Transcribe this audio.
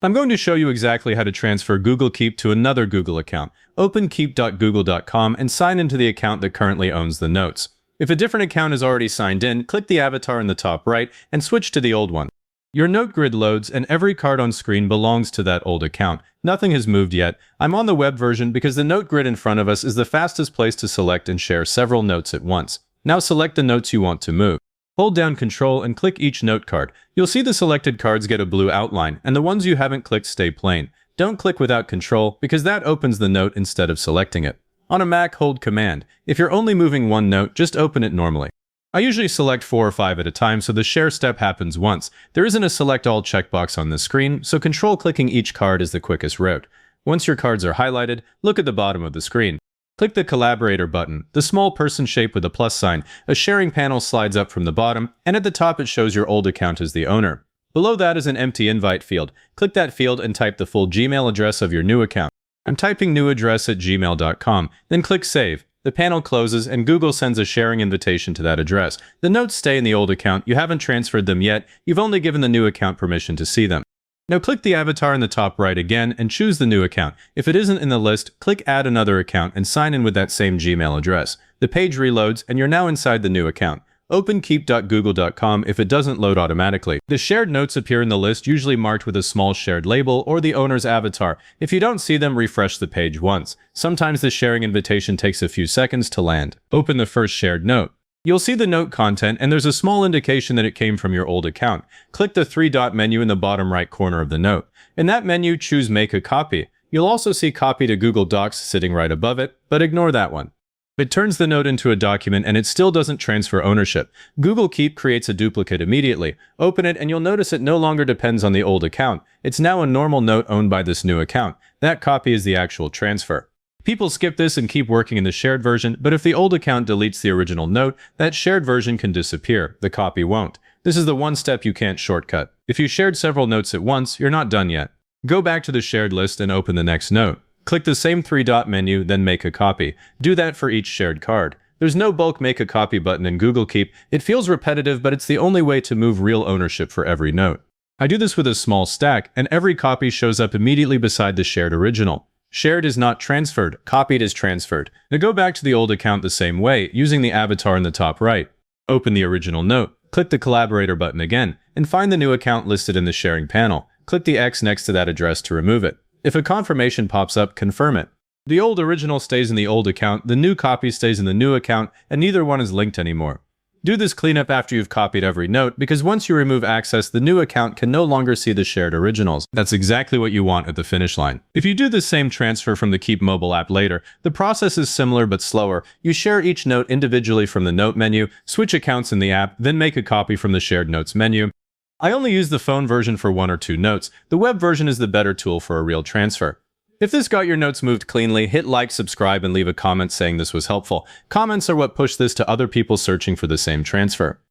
I'm going to show you exactly how to transfer Google Keep to another Google account. Open keep.google.com and sign into the account that currently owns the notes. If a different account is already signed in, click the avatar in the top right and switch to the old one. Your note grid loads and every card on screen belongs to that old account. Nothing has moved yet. I'm on the web version because the note grid in front of us is the fastest place to select and share several notes at once. Now select the notes you want to move. Hold down Control and click each note card. You'll see the selected cards get a blue outline, and the ones you haven't clicked stay plain. Don't click without Control, because that opens the note instead of selecting it. On a Mac, hold Command. If you're only moving one note, just open it normally. I usually select 4 or 5 at a time, so the share step happens once. There isn't a Select All checkbox on the screen, so Control-clicking each card is the quickest route. Once your cards are highlighted, look at the bottom of the screen. Click the Collaborator button, the small person shape with a plus sign. A sharing panel slides up from the bottom, and at the top it shows your old account as the owner. Below that is an empty invite field. Click that field and type the full Gmail address of your new account. I'm typing new address at gmail.com, then click Save. The panel closes and Google sends a sharing invitation to that address. The notes stay in the old account. You haven't transferred them yet. You've only given the new account permission to see them. Now click the avatar in the top right again and choose the new account. If it isn't in the list, click Add another account and sign in with that same Gmail address. The page reloads and you're now inside the new account. Open keep.google.com if it doesn't load automatically. The shared notes appear in the list, usually marked with a small shared label or the owner's avatar. If you don't see them, refresh the page once. Sometimes the sharing invitation takes a few seconds to land. Open the first shared note. You'll see the note content, and there's a small indication that it came from your old account. Click the 3-dot menu in the bottom right corner of the note. In that menu, choose Make a Copy. You'll also see Copy to Google Docs sitting right above it, but ignore that one. It turns the note into a document and it still doesn't transfer ownership. Google Keep creates a duplicate immediately. Open it and you'll notice it no longer depends on the old account. It's now a normal note owned by this new account. That copy is the actual transfer. People skip this and keep working in the shared version, but if the old account deletes the original note, that shared version can disappear. The copy won't. This is the one step you can't shortcut. If you shared several notes at once, you're not done yet. Go back to the shared list and open the next note. Click the same 3-dot menu, then Make a Copy. Do that for each shared card. There's no bulk Make a Copy button in Google Keep. It feels repetitive, but it's the only way to move real ownership for every note. I do this with a small stack, and every copy shows up immediately beside the shared original. Shared is not transferred, copied is transferred. Now go back to the old account the same way, using the avatar in the top right. Open the original note, click the Collaborator button again, and find the new account listed in the sharing panel. Click the X next to that address to remove it. If a confirmation pops up, confirm it. The old original stays in the old account, the new copy stays in the new account, and neither one is linked anymore. Do this cleanup after you've copied every note, because once you remove access, the new account can no longer see the shared originals. That's exactly what you want at the finish line. If you do the same transfer from the Keep mobile app later, the process is similar but slower. You share each note individually from the note menu, switch accounts in the app, then make a copy from the shared notes menu. I only use the phone version for 1 or 2 notes. The web version is the better tool for a real transfer. If this got your notes moved cleanly, hit like, subscribe, and leave a comment saying this was helpful. Comments are what push this to other people searching for the same transfer.